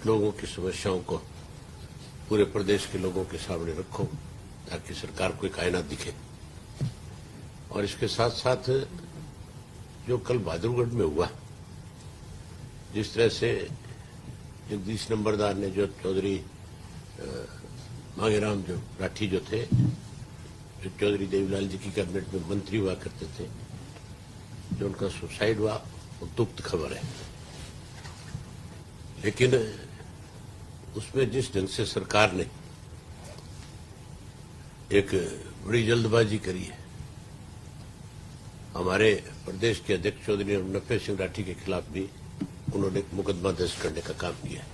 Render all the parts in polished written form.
लोगों की समस्याओं को पूरे प्रदेश के लोगों के सामने रखो ताकि सरकार को एक आईना दिखे। और इसके साथ साथ जो कल बहादुरगढ़ में हुआ, जिस तरह से जगदीश नंबरदार ने, जो चौधरी मांगेराम जो राठी जो थे, जो चौधरी देवीलाल जी की कैबिनेट में मंत्री हुआ करते थे, जो उनका सुसाइड हुआ, वो दुखद खबर है। लेकिन उसमें जिस ढंग से सरकार ने एक बड़ी जल्दबाजी करी है, हमारे प्रदेश के अध्यक्ष चौधरी नफे सिंह राठी के खिलाफ भी उन्होंने मुकदमा दर्ज करने का काम किया।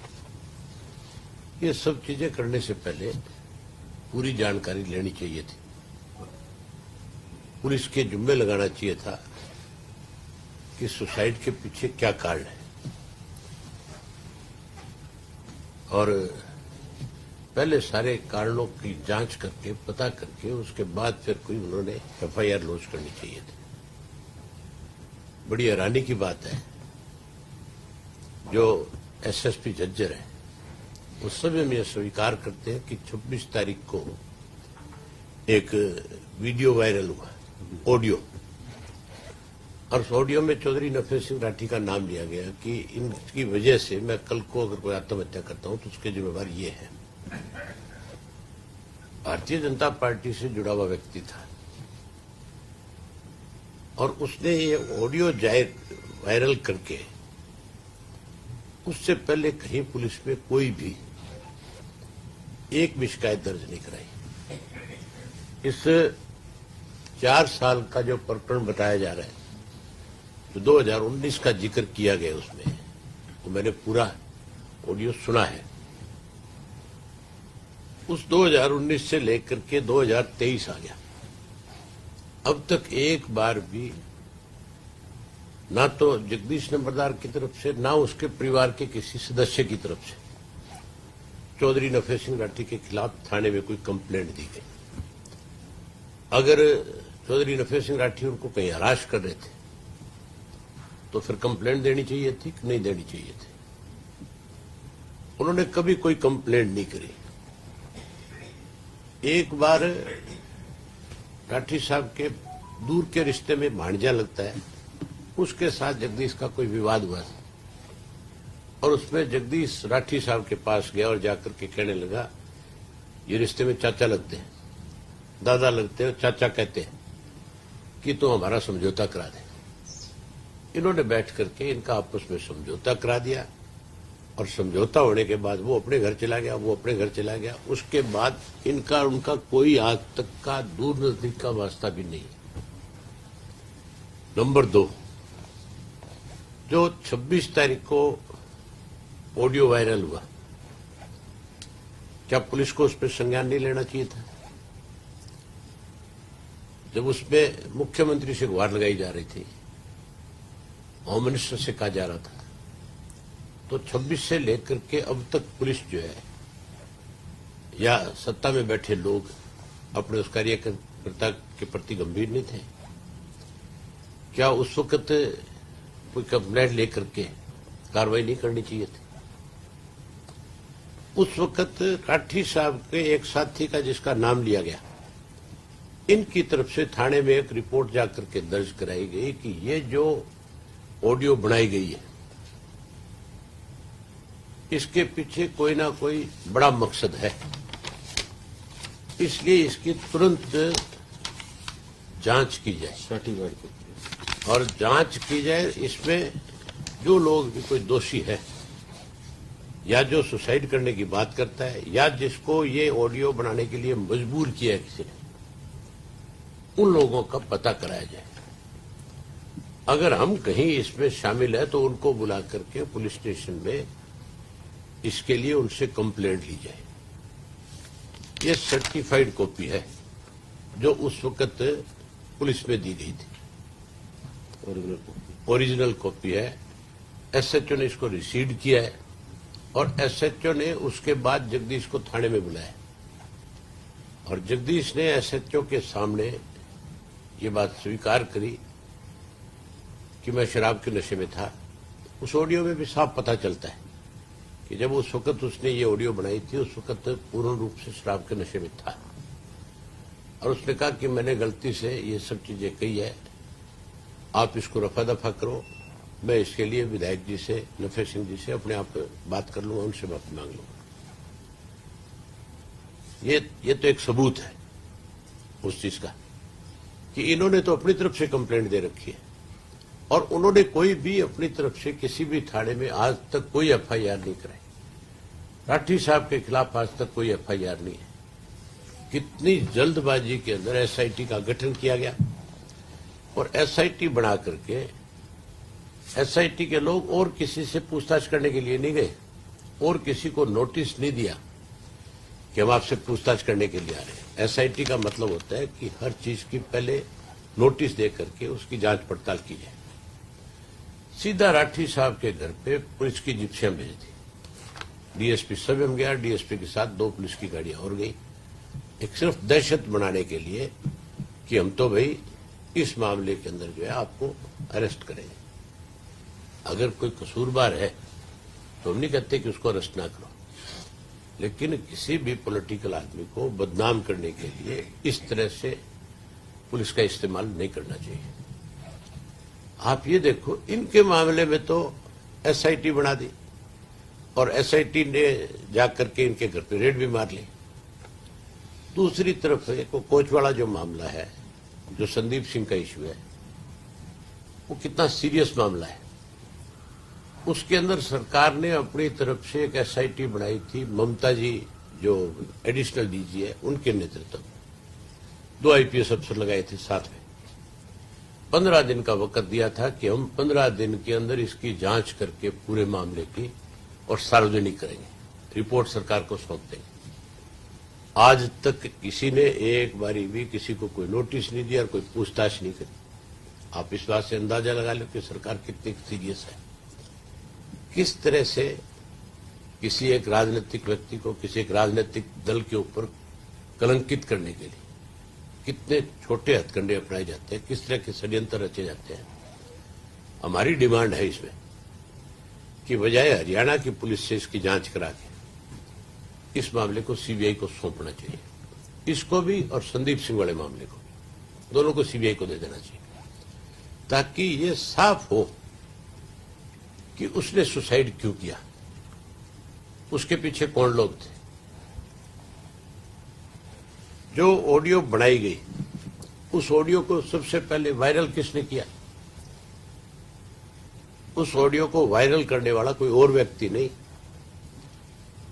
ये सब चीजें करने से पहले पूरी जानकारी लेनी चाहिए थी। पुलिस के जुम्मे लगाना चाहिए था कि सुसाइड के पीछे क्या कारण है, और पहले सारे कारणों की जांच करके पता करके उसके बाद फिर कोई उन्होंने एफआईआर लॉन्च करनी चाहिए थी। बड़ी हैरानी की बात है, जो एसएसपी झज्जर है वो सभी हम यह स्वीकार करते हैं कि 26 तारीख को एक वीडियो वायरल हुआ, ऑडियो, और उस ऑडियो में चौधरी नफे सिंह राठी का नाम लिया गया कि इनकी वजह से मैं कल को अगर कोई आत्महत्या करता हूं तो उसके जिम्मेवार ये है। भारतीय जनता पार्टी से जुड़ा हुआ व्यक्ति था और उसने ये ऑडियो वायरल करके उससे पहले कहीं पुलिस में कोई भी एक भी शिकायत दर्ज नहीं कराई। इस 4 साल का जो प्रकरण बताया जा रहा है, जो 2019 का जिक्र किया गया उसमें, तो मैंने पूरा ऑडियो सुना है। उस 2019 से लेकर के 2023 आ गया, अब तक एक बार भी ना तो जगदीश नंबरदार की तरफ से, ना उसके परिवार के किसी सदस्य की तरफ से चौधरी नफे सिंह राठी के खिलाफ थाने में कोई कंप्लेंट दी गई। अगर चौधरी नफे सिंह राठी उनको कहीं हराश कर रहे थे तो फिर कंप्लेंट देनी चाहिए थी कि नहीं देनी चाहिए थी। उन्होंने कभी कोई कंप्लेंट नहीं करी। एक बार राठी साहब के दूर के रिश्ते में भांजा लगता है, उसके साथ जगदीश का कोई विवाद हुआ था और उसमें जगदीश राठी साहब के पास गया और जाकर के कहने लगा, ये रिश्ते में चाचा लगते हैं, दादा लगते हैं, चाचा कहते हैं कि तुम हमारा समझौता करा दे। इन्होंने बैठ करके इनका आपस में समझौता करा दिया और समझौता होने के बाद वो अपने घर चला गया, वो अपने घर चला गया। उसके बाद इनका उनका कोई आज तक का दूर नजदीक का वास्ता भी नहीं। नंबर 2, जो 26 तारीख को ऑडियो वायरल हुआ, क्या पुलिस को उस पर संज्ञान नहीं लेना चाहिए था? जब उसमें मुख्यमंत्री से गुहार लगाई जा रही थी, होम मिनिस्टर से कहा जा रहा था, तो 26 से लेकर के अब तक पुलिस जो है या सत्ता में बैठे लोग अपने उस कार्यकर्ता के प्रति गंभीर नहीं थे? क्या उस वक्त कोई कंप्लेंट लेकर के कार्रवाई नहीं करनी चाहिए थी? उस वक्त राठी साहब के एक साथी का जिसका नाम लिया गया, इनकी तरफ से थाने में एक रिपोर्ट जाकर के दर्ज कराई गई कि ये जो ऑडियो बनाई गई है, इसके पीछे कोई ना कोई बड़ा मकसद है, इसलिए इसकी तुरंत जांच की जाए और जांच की जाए। इसमें जो लोग भी कोई दोषी है या जो सुसाइड करने की बात करता है या जिसको ये ऑडियो बनाने के लिए मजबूर किया है किसी ने, उन लोगों का पता कराया जाए। अगर हम कहीं इसमें शामिल है तो उनको बुला करके पुलिस स्टेशन में इसके लिए उनसे कंप्लेंट ली जाए। ये सर्टिफाइड कॉपी है जो उस वक्त पुलिस में दी गई थी, ओरिजिनल कॉपी है। एसएचओ ने इसको रिसीव किया है और एसएचओ ने उसके बाद जगदीश को थाने में बुलाया और जगदीश ने एसएचओ के सामने ये बात स्वीकार करी कि मैं शराब के नशे में था। उस ऑडियो में भी साफ पता चलता है कि जब उस वक्त उसने ये ऑडियो बनाई थी उस वक्त पूर्ण रूप से शराब के नशे में था, और उसने कहा कि मैंने गलती से ये सब चीजें कही है, आप इसको रफा दफा करो, मैं इसके लिए विधायक जी से, नफे सिंह जी से अपने आप बात कर लूंगा, उनसे माफी मांग लूंगा। ये तो एक सबूत है उस चीज का कि इन्होंने तो अपनी तरफ से कंप्लेंट दे रखी है, और उन्होंने कोई भी अपनी तरफ से किसी भी थाने में आज तक कोई एफआईआर नहीं कराई। राठी साहब के खिलाफ आज तक कोई एफआईआर नहीं है। कितनी जल्दबाजी के अंदर एसआईटी का गठन किया गया, और एसआईटी बना करके एसआईटी के लोग और किसी से पूछताछ करने के लिए नहीं गए, और किसी को नोटिस नहीं दिया कि हम आपसे पूछताछ करने के लिए आ रहे हैं। एसआईटी का मतलब होता है कि हर चीज की पहले नोटिस दे करके उसकी जांच पड़ताल की जाए। सीधा राठी साहब के घर पे पुलिस की जिप्सियां भेज दी, डीएसपी स्वयं गया, डीएसपी के साथ 2 पुलिस की गाड़ियां और गई, एक सिर्फ दहशत बनाने के लिए कि हम तो भाई इस मामले के अंदर जो है आपको अरेस्ट करेंगे। अगर कोई कसूरवार है तो हम नहीं कहते कि उसको अरेस्ट ना करो, लेकिन किसी भी पॉलिटिकल आदमी को बदनाम करने के लिए इस तरह से पुलिस का इस्तेमाल नहीं करना चाहिए। आप ये देखो, इनके मामले में तो एसआईटी बना दी, और एसआईटी ने जाकर के इनके घर पे रेड भी मार ली। दूसरी तरफ एक कोचवाड़ा जो मामला है, जो संदीप सिंह का इश्यू है, वो कितना सीरियस मामला है। उसके अंदर सरकार ने अपनी तरफ से एक एसआईटी बनाई थी, ममता जी जो एडिशनल डीजी है उनके नेतृत्व में 2 आईपीएस अफसर लगाए थे साथ में। 15 दिन का वक्त दिया था कि हम 15 दिन के अंदर इसकी जांच करके पूरे मामले की और सार्वजनिक करेंगे, रिपोर्ट सरकार को सौंप देंगे। आज तक किसी ने एक बारी भी किसी को कोई नोटिस नहीं दिया और कोई पूछताछ नहीं करी। आप इस बात से अंदाजा लगा लो कि सरकार कितनी सीरियस है। किस तरह से किसी एक राजनीतिक व्यक्ति को, किसी एक राजनीतिक दल के ऊपर कलंकित करने के लिए कितने छोटे हथकंडे अपनाए जाते हैं, किस तरह के षड्यंत्र रचे जाते हैं। हमारी डिमांड है इसमें कि बजाय हरियाणा की पुलिस से इसकी जांच करा के इस मामले को सीबीआई को सौंपना चाहिए, इसको भी और संदीप सिंह वाले मामले को भी, दोनों को सीबीआई को दे देना चाहिए, ताकि ये साफ हो कि उसने सुसाइड क्यों किया, उसके पीछे कौन लोग थे। जो ऑडियो बनाई गई, उस ऑडियो को सबसे पहले वायरल किसने किया? उस ऑडियो को वायरल करने वाला कोई और व्यक्ति नहीं,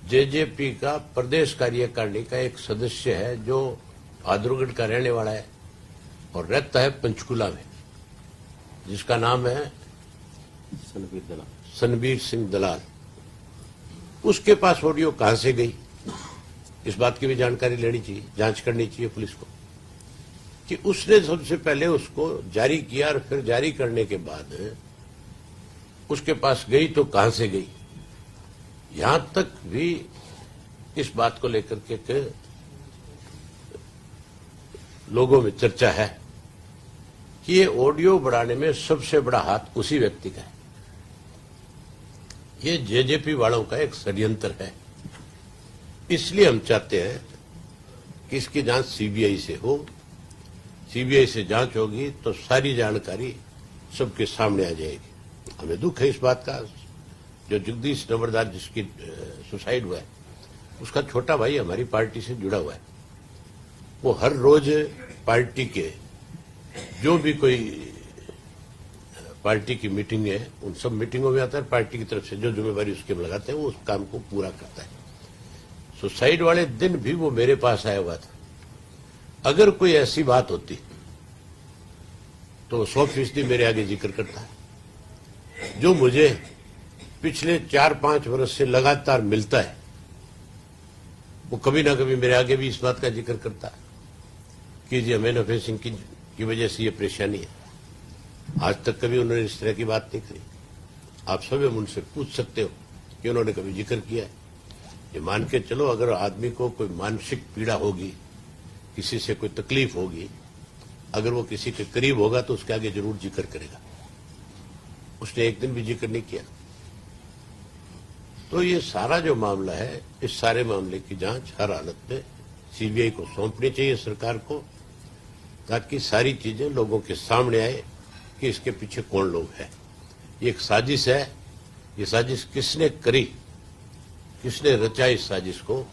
जेजेपी का प्रदेश कार्यकारिणी का एक सदस्य है जो भादुरगढ़ का रहने वाला है और रहता है पंचकुला में, जिसका नाम है सनबीर सिंह दलाल। उसके पास ऑडियो कहां से गई, इस बात की भी जानकारी लेनी चाहिए, जांच करनी चाहिए पुलिस को कि उसने सबसे पहले उसको जारी किया और फिर जारी करने के बाद उसके पास गई तो कहां से गई। यहां तक भी इस बात को लेकर के लोगों में चर्चा है कि ये ऑडियो बढ़ाने में सबसे बड़ा हाथ उसी व्यक्ति का है। ये जेजेपी वालों का एक षड्यंत्र है। इसलिए हम चाहते हैं कि इसकी जांच सीबीआई से हो। सीबीआई से जांच होगी तो सारी जानकारी सबके सामने आ जाएगी। हमें दुख है इस बात का, जो जगदीश नंबरदार जिसकी सुसाइड हुआ है, उसका छोटा भाई हमारी पार्टी से जुड़ा हुआ है। वो हर रोज पार्टी के जो भी कोई पार्टी की मीटिंग है, उन सब मीटिंगों में आता है, पार्टी की तरफ से जो जिम्मेवारी उसके में लगाते हैं वो उस काम को पूरा करता है। सुसाइड वाले दिन भी वो मेरे पास आया हुआ था। अगर कोई ऐसी बात होती तो 100% मेरे आगे जिक्र करता है। जो मुझे पिछले 4-5 वर्ष से लगातार मिलता है, वो कभी ना कभी मेरे आगे भी इस बात का जिक्र करता है कि जी हमें नफे सिंह की वजह से ये परेशानी है। आज तक कभी उन्होंने इस तरह की बात नहीं करी। आप सभी उनसे पूछ सकते हो कि उन्होंने कभी जिक्र किया है। ये मान के चलो, अगर आदमी को कोई मानसिक पीड़ा होगी, किसी से कोई तकलीफ होगी, अगर वो किसी के करीब होगा तो उसके आगे जरूर जिक्र करेगा। उसने एक दिन भी जिक्र नहीं किया। तो ये सारा जो मामला है, इस सारे मामले की जांच हर हालत में सीबीआई को सौंपनी चाहिए सरकार को, ताकि सारी चीजें लोगों के सामने आए कि इसके पीछे कौन लोग हैं। ये एक साजिश है, ये साजिश किसने करी, किसने रचा इस साजिश को,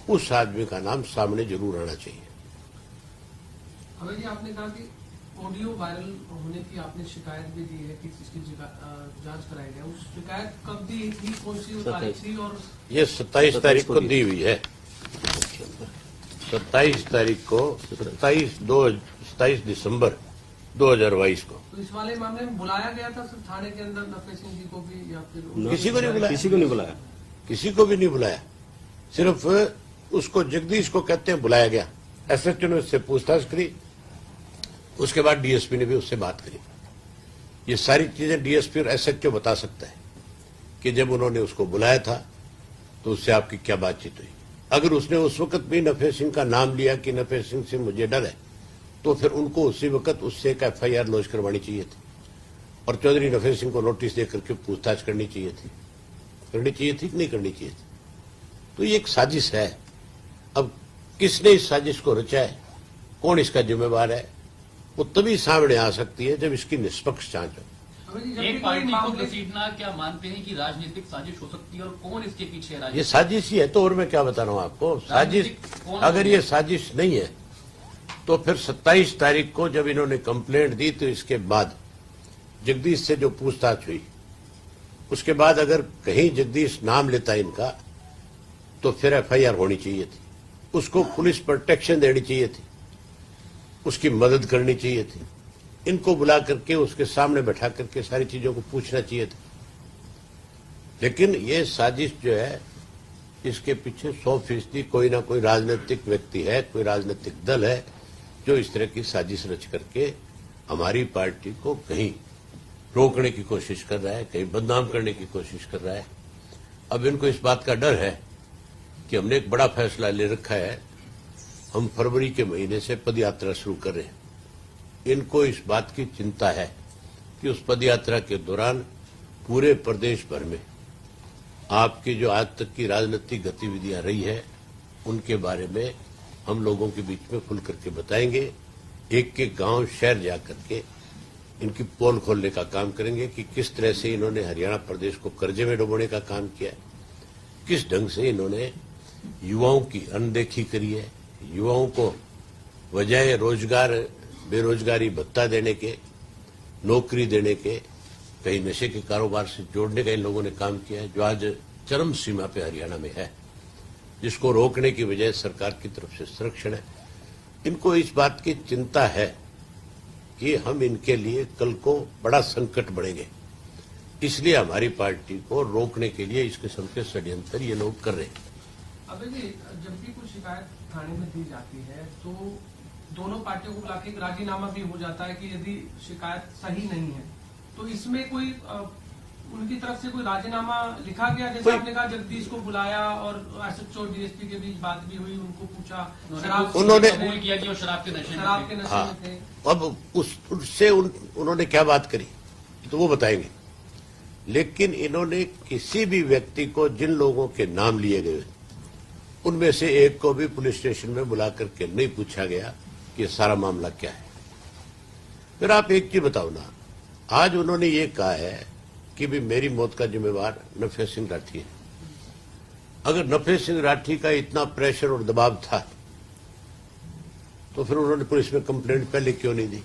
उस आदमी का नाम सामने जरूर आना चाहिए। अभय जी, आपने कहा कि ऑडियो वायरल होने की आपने शिकायत भी दी है कि इसकी जांच कराई जाए। उस शिकायत कब दी थी, कौन सी तारीख थी? और ये 27 तारीख को दी हुई है। 27 तारीख को 27 दिसंबर 2022 को। तो इस वाले मामले में बुलाया गया था सिर्फ थाने के अंदर नफे सिंह जी को भी, या फिर किसी को नहीं बुलाया? किसी को नहीं बुलाया, किसी को भी नहीं बुलाया। सिर्फ उसको जगदीश को कहते हैं बुलाया गया। एसएचओ ने उससे पूछताछ करी, उसके बाद डीएसपी ने भी उससे बात करी। ये सारी चीजें डीएसपी और एसएचओ बता सकता है कि जब उन्होंने उसको बुलाया था तो उससे आपकी क्या बातचीत हुई। अगर उसने उस वक्त भी नफे सिंह का नाम लिया कि नफे सिंह से मुझे डर है, तो फिर उनको उसी वक्त उससे एक एफआईआर लॉन्च करवानी चाहिए थी और चौधरी नफे सिंह को नोटिस देकर के पूछताछ करनी चाहिए थी। करनी चाहिए थी कि नहीं करनी चाहिए थी? तो ये एक साजिश है। अब किसने इस साजिश को रचा है, कौन इसका जिम्मेवार है, वो तभी सामने आ सकती है जब इसकी निष्पक्ष जांच हो। एक पार्टी को घसीटना क्या मानते हैं कि राजनीतिक साजिश हो सकती है, और कौन इसके पीछे है? ये साजिश ही है। तो और मैं क्या बता रहा हूं आपको, साजिश अगर ये साजिश नहीं है तो फिर 27 तारीख को जब इन्होंने कंप्लेंट दी तो इसके बाद जगदीश से जो पूछताछ हुई, उसके बाद अगर कहीं जगदीश नाम लेता इनका तो फिर एफआईआर होनी चाहिए थी, उसको पुलिस प्रोटेक्शन देनी चाहिए थी, उसकी मदद करनी चाहिए थी, इनको बुला करके उसके सामने बैठा करके सारी चीजों को पूछना चाहिए था। लेकिन ये साजिश जो है, इसके पीछे 100% कोई ना कोई राजनीतिक व्यक्ति है, कोई राजनीतिक दल है जो इस तरह की साजिश रच करके हमारी पार्टी को कहीं रोकने की कोशिश कर रहा है, कहीं बदनाम करने की कोशिश कर रहा है। अब इनको इस बात का डर है कि हमने एक बड़ा फैसला ले रखा है, हम फरवरी के महीने से पदयात्रा शुरू कर रहे हैं। इनको इस बात की चिंता है कि उस पदयात्रा के दौरान पूरे प्रदेश भर में आपकी जो आज तक की राजनीतिक गतिविधियां रही है, उनके बारे में हम लोगों के बीच में खुल करके बताएंगे। एक एक गांव शहर जा करके इनकी पोल खोलने का काम करेंगे कि किस तरह से इन्होंने हरियाणा प्रदेश को कर्जे में डुबोने का काम किया है, किस ढंग से इन्होंने युवाओं की अनदेखी करी है, युवाओं को बजाय रोजगार बेरोजगारी भत्ता देने के, नौकरी देने के, कहीं नशे के कारोबार से जोड़ने का इन लोगों ने काम किया है, जो आज चरम सीमा पे हरियाणा में है, जिसको रोकने की बजाय सरकार की तरफ से संरक्षण है। इनको इस बात की चिंता है कि हम इनके लिए कल को बड़ा संकट बढ़ेंगे, इसलिए हमारी पार्टी को रोकने के लिए इस किस्म के षड्यंत्र ये लोग कर रहे हैं। अबे जी, जब भी कोई शिकायत थाने में दी जाती है तो दोनों पार्टियों को बुलाकर एक राजीनामा भी हो जाता है कि यदि शिकायत सही नहीं है तो इसमें कोई उनकी तरफ से कोई राजीनामा लिखा गया? जैसे आपने कहा जगदीश को बुलाया और एसएचओ डीएसपी के बीच बात भी हुई, उनको पूछा, उन्होंने कबूल किया कि वो शराब के नशे हाँ, में थे। अब उससे उन्होंने क्या बात करी तो वो बताएंगे। लेकिन इन्होंने किसी भी व्यक्ति को, जिन लोगों के नाम लिए गए उनमें से एक को भी पुलिस स्टेशन में बुला करके नहीं पूछा गया कि ये सारा मामला क्या है। फिर आप एक चीज बताओ ना, आज उन्होंने ये कहा है कि भी मेरी मौत का जिम्मेवार नफे सिंह राठी है। अगर नफे सिंह राठी का इतना प्रेशर और दबाव था तो फिर उन्होंने पुलिस में कंप्लेंट पहले क्यों नहीं दी?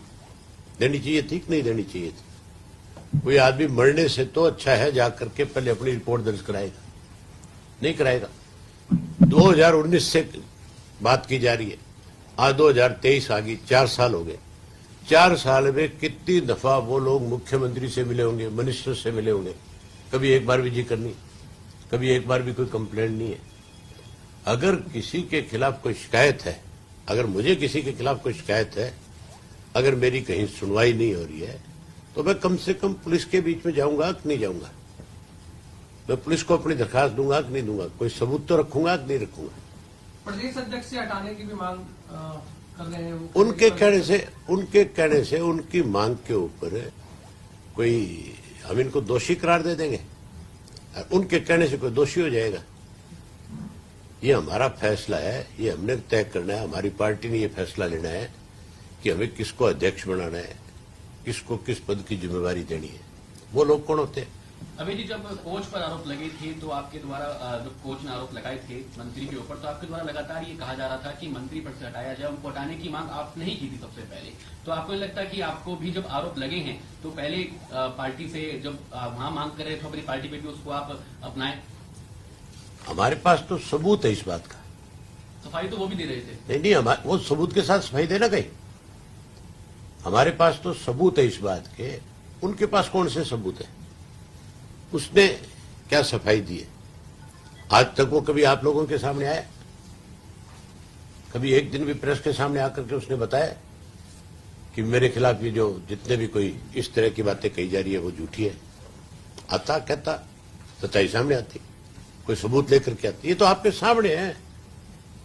देनी चाहिए थी कि नहीं देनी चाहिए थी? कोई आदमी मरने से तो अच्छा है जाकर के पहले अपनी रिपोर्ट दर्ज कराएगा, नहीं कराएगा। 2019 से बात की जा रही है, आज 2023 आ गई, 4 साल हो गए। 4 साल में कितनी दफा वो लोग मुख्यमंत्री से मिले होंगे, मिनिस्टर से मिले होंगे, कभी एक बार भी जिक्र नहीं, कभी एक बार भी कोई कंप्लेंट नहीं है। अगर किसी के खिलाफ कोई शिकायत है, अगर मुझे किसी के खिलाफ कोई शिकायत है, अगर मेरी कहीं सुनवाई नहीं हो रही है तो मैं कम से कम पुलिस के बीच में जाऊंगा कि नहीं जाऊंगा? मैं पुलिस को अपनी दरखास्त दूंगा कि नहीं दूंगा? कोई सबूत तो रखूंगा कि नहीं रखूंगा? प्रदेश अध्यक्ष से हटाने की भी मांग कर रहे हैं। उनके कहने से उनकी मांग के ऊपर कोई हम इनको दोषी करार दे देंगे? और उनके कहने से कोई दोषी हो जाएगा? ये हमारा फैसला है, ये हमने तय करना है। हमारी पार्टी ने ये फैसला लेना है कि हमें किसको अध्यक्ष बनाना है, किसको किस पद की जिम्मेवारी देनी है। वो लोग कौन होते हैं? अभी जी, जब कोच पर आरोप लगे थे तो आपके द्वारा जब कोच ने आरोप लगाए थे मंत्री के ऊपर, तो आपके द्वारा लगातार ये कहा जा रहा था कि मंत्री पद से हटाया जाए, उनको हटाने की मांग आपने ही की थी सबसे पहले। तो आपको नहीं लगता कि आपको भी जब आरोप लगे हैं तो पहले पार्टी से जब वहां मांग कर रहे थे अपनी पार्टी पे भी उसको आप अपनाएं? हमारे पास तो सबूत है इस बात का। सफाई तो वो भी दे रहे थे। नहीं, हमारे वो सबूत के साथ सफाई देना कहीं। हमारे पास तो सबूत है इस बात के, उनके पास कौन से सबूत है? उसने क्या सफाई दी है? आज तक वो कभी आप लोगों के सामने आया? कभी एक दिन भी प्रेस के सामने आकर के उसने बताया कि मेरे खिलाफ ये जो जितने भी कोई इस तरह की बातें कही जा रही है वो झूठी है? आता कहता, सच्चाई सामने आती, कोई सबूत लेकर के आती। ये तो आपके सामने है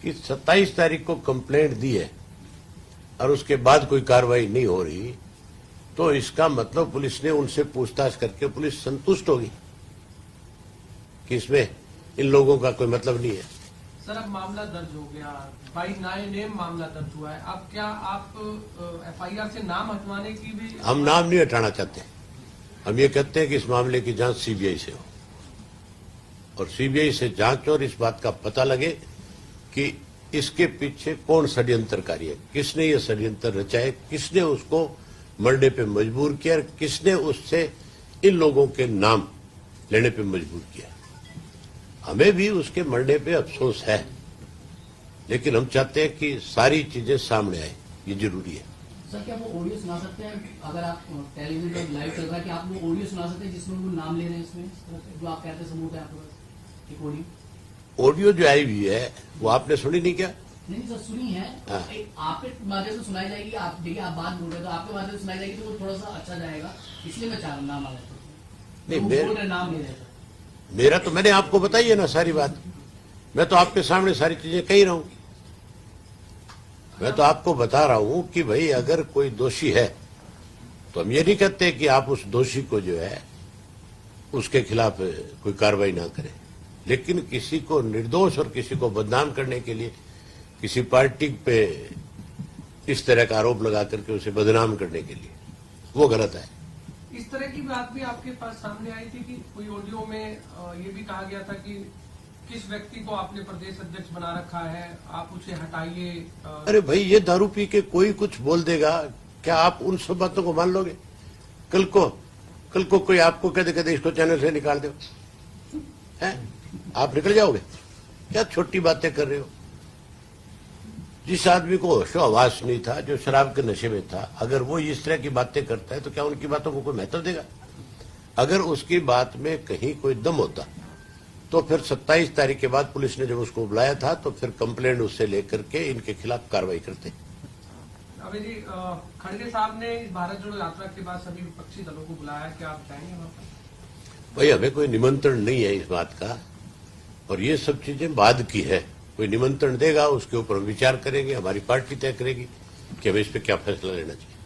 कि 27 तारीख को कंप्लेंट दी है और उसके बाद कोई कार्रवाई नहीं हो रही, तो इसका मतलब पुलिस ने उनसे पूछताछ करके पुलिस संतुष्ट होगी कि इसमें इन लोगों का कोई मतलब नहीं है। सर, अब मामला दर्ज हो गया, बाई नेम मामला दर्ज हुआ है। अब क्या आप एफआईआर से नाम हटवाने की भी? हम नाम नहीं हटाना चाहते। हम ये कहते हैं कि इस मामले की जांच सीबीआई से हो और सीबीआई से जांच और इस बात का पता लगे कि इसके पीछे कौन षड्यंत्रकारी है, किसने ये षड्यंत्र रचा है, किसने उसको मरने पे मजबूर किया और किसने उससे इन लोगों के नाम लेने पे मजबूर किया। हमें भी उसके मरने पे अफसोस है, लेकिन हम चाहते हैं कि सारी चीजें सामने आए, ये जरूरी है। सर, क्या वो ऑडियो सुना सकते हैं? अगर आप टेलीविजन पर लाइव चल रहा है, कि आप वो ऑडियो सुना सकते हैं जिसमें वो नाम ले रहे हैं, इसमें जो आप कहते हैं सबूत है आपके पास? एक ऑडियो जो आई हुई है वो आपने सुनी नहीं क्या? नहीं सर, सुनी है। हाँ। आपके माध्यम से सुनाई जाएगी। आप देखिए, आप बात बोल रहे हैं तो आपके माध्यम से सुनाई जाएगी, तो वो थोड़ा सा अच्छा जाएगा, इसलिए मैं चाह रहा हूँ नाम आ जाए। नहीं, बोल रहे नाम ले रहे हैं। मेरा तो मैंने आपको बताई है ना सारी बात। मैं तो आपके सामने सारी चीजें कही रहा हूं। मैं तो आपको बता रहा हूं कि भाई अगर कोई दोषी है तो हम ये नहीं कहते कि आप उस दोषी को जो है उसके खिलाफ कोई कार्रवाई ना करें, लेकिन किसी को निर्दोष और किसी को बदनाम करने के लिए किसी पार्टी पे इस तरह का आरोप लगा करके उसे बदनाम करने के लिए, वो गलत है। इस तरह की बात भी आपके पास सामने आई थी कि कोई ऑडियो में ये भी कहा गया था कि किस व्यक्ति को आपने प्रदेश अध्यक्ष बना रखा है, आप उसे हटाइए। अरे भाई, ये दारू पी के कोई कुछ बोल देगा, क्या आप उन सब बातों को मान लोगे? कल को कोई आपको कहते इसको चैनल से निकाल दो, है? आप निकल जाओगे? क्या छोटी बातें कर रहे हो? जिस आदमी को होशो हवास नहीं था, जो शराब के नशे में था, अगर वो इस तरह की बातें करता है तो क्या उनकी बातों को कोई महत्व देगा? अगर उसकी बात में कहीं कोई दम होता तो फिर 27 तारीख के बाद पुलिस ने जब उसको बुलाया था तो फिर कंप्लेंट उससे लेकर के इनके खिलाफ कार्रवाई करते। अभी जी, खड़गे साहब ने इस भारत जोड़ो यात्रा के बाद सभी विपक्षी दलों को बुलाया, क्या आप जाएंगे वहां पर? भाई, हमें कोई निमंत्रण नहीं है इस बात का, और ये सब चीजें बाद की है। कोई निमंत्रण देगा उसके ऊपर हम विचार करेंगे, हमारी पार्टी तय करेगी कि हमें इस पर क्या फैसला लेना चाहिए।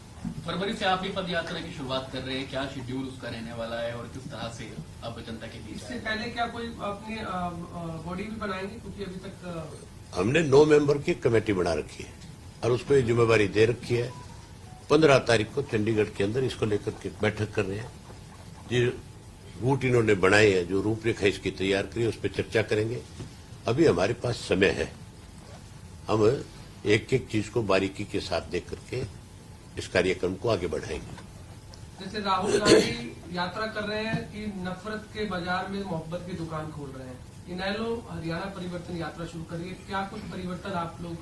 फरवरी से आप ये पद यात्रा की शुरुआत कर रहे हैं, क्या शेड्यूल उसका रहने वाला है और किस तरह से अब जनता के बीच? इससे पहले क्या कोई अपनी बॉडी भी बनाएंगे, क्योंकि अभी तक हमने 9 मेंबर की कमेटी बना रखी है और उसको ये जिम्मेवारी दे रखी है। 15 तारीख को चंडीगढ़ के अंदर इसको लेकर के बैठक कर रहे हैं। जो रूट इन्होंने बनाए हैं, जो रूपरेखा इसकी तैयार करी, उस पर चर्चा करेंगे। अभी हमारे पास समय है, हम एक एक चीज को बारीकी के साथ देख करके इस कार्यक्रम को आगे बढ़ाएंगे। जैसे राहुल गांधी यात्रा कर रहे हैं कि नफरत के बाजार में मोहब्बत की दुकान खोल रहे हैं, इनेलो हरियाणा परिवर्तन यात्रा शुरू करिए, क्या कुछ परिवर्तन आप लोग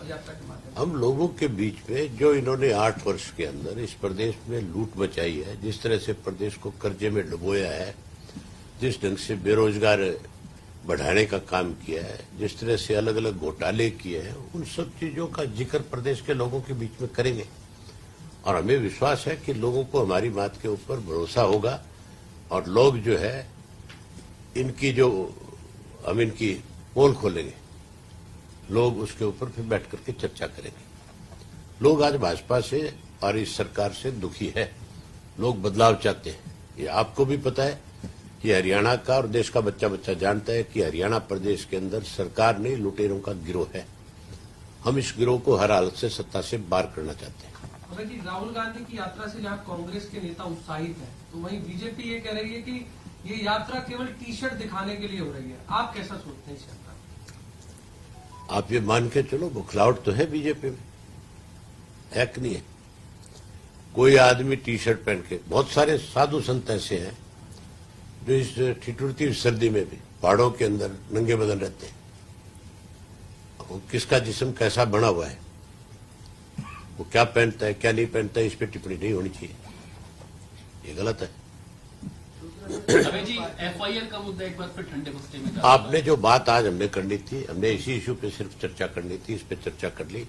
यात्रा के माध्यम? हम लोगों के बीच में जो इन्होंने 8 वर्ष के अंदर इस प्रदेश में लूट मचाई है, जिस तरह से प्रदेश को कर्जे में डुबोया है, जिस ढंग से बेरोजगार बढ़ाने का काम किया है, जिस तरह से अलग अलग घोटाले किए हैं, उन सब चीजों का जिक्र प्रदेश के लोगों के बीच में करेंगे। और हमें विश्वास है कि लोगों को हमारी बात के ऊपर भरोसा होगा और लोग जो है इनकी जो हम इनकी पोल खोलेंगे, लोग उसके ऊपर फिर बैठ करके चर्चा करेंगे। लोग आज भाजपा से और इस सरकार से दुखी है, लोग बदलाव चाहते हैं। ये आपको भी पता है ये हरियाणा का और देश का बच्चा बच्चा जानता है कि हरियाणा प्रदेश के अंदर सरकार नहीं लुटेरों का गिरोह है। हम इस गिरोह को हर हालत से सत्ता से बाहर करना चाहते हैं। अगर जी राहुल गांधी की यात्रा से जहां कांग्रेस के नेता उत्साहित हैं, तो वहीं बीजेपी ये कह रही है कि ये यात्रा केवल टी शर्ट दिखाने के लिए हो रही है। आप कैसा सोचते हैं इस यात्रा को? आप ये मान के चलो, बुखलावट तो है बीजेपी में, है कि नहीं है? कोई आदमी टी शर्ट पहन के, बहुत सारे साधु संत ऐसे हैं जो इस ठिठुरती सर्दी में भी पहाड़ों के अंदर नंगे बदन रहते हैं। वो किसका जिस्म कैसा बना हुआ है, वो क्या पहनता है क्या नहीं पहनता है, इस पर टिप्पणी नहीं होनी चाहिए, ये गलत है। अबे जी, FIR का मुद्दा एक बार फिर ठंडे बस्ते में जा आपने जो बात आज हमने करनी थी, हमने इसी इशू पे सिर्फ चर्चा करनी थी, इस पे चर्चा कर ली।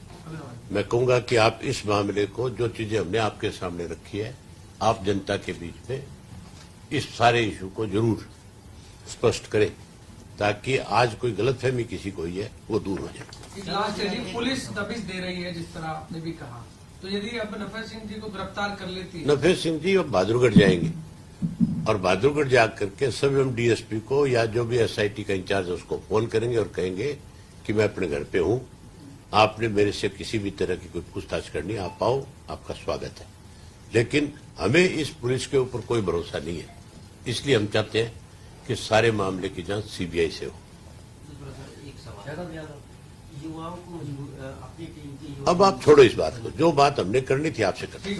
मैं कहूंगा कि आप इस मामले को, जो चीजें हमने आपके सामने रखी है, आप जनता के बीच में इस सारे इशू को जरूर स्पष्ट करें, ताकि आज कोई गलतफहमी किसी को हुई है वो दूर हो जाए। लास्ट है जी, पुलिस दबिश दे रही है जिस तरह आपने भी कहा, तो यदि अब नफर सिंह जी को गिरफ्तार कर लेती है? नफेर सिंह जी अब बहादुरगढ़ जाएंगे और बहादुरगढ़ जाकर के सभी हम DSP को या जो भी SIT का इंचार्ज है उसको फोन करेंगे और कहेंगे कि मैं अपने घर पे हूं, आपने मेरे से किसी भी तरह की कोई पूछताछ करनी, आप आओ, आपका स्वागत है। लेकिन हमें इस पुलिस के ऊपर कोई भरोसा नहीं है, इसलिए हम चाहते हैं कि सारे मामले की जांच CBI से हो। एक सवाल, युवाओं को अपनी टीम की अब आप छोड़ो इस बात को, जो बात हमने करनी थी आपसे करनी।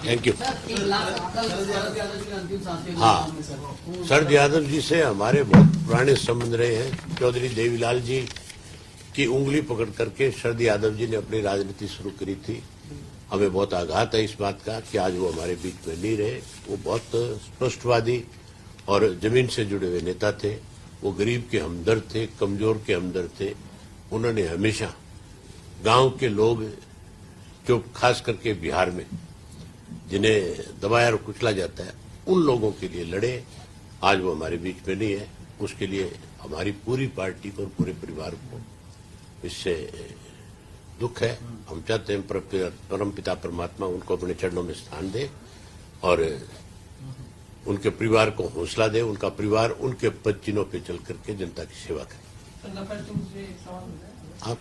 Thank you. सर, एक लास्ट कल शरद यादव जी के अंतिम सांस के हाँ। नाम में सर, शरद यादव जी से हमारे बहुत पुराने संबंध रहे हैं। चौधरी देवीलाल जी की उंगली पकड़ करके शरद यादव जी ने अपनी राजनीति शुरू करी थी। हमें बहुत आघात है इस बात का कि आज वो हमारे बीच में नहीं रहे। वो बहुत स्पष्टवादी और जमीन से जुड़े हुए नेता थे। वो गरीब के हमदर्द थे, कमजोर के हमदर्द थे। उन्होंने हमेशा गांव के लोग, जो खास करके बिहार में जिन्हें दबाया और कुचला जाता है, उन लोगों के लिए लड़े। आज वो हमारे बीच में नहीं है, उसके लिए हमारी पूरी पार्टी को और पूरे परिवार को इससे दुख है। हम चाहते हैं परमपिता परमात्मा उनको अपने चरणों में स्थान दे और उनके परिवार को हौसला दे, उनका परिवार उनके पद चिन्हों पे चल करके जनता की सेवा करे। नफर सिंह से एक सवाल हो जाए। आप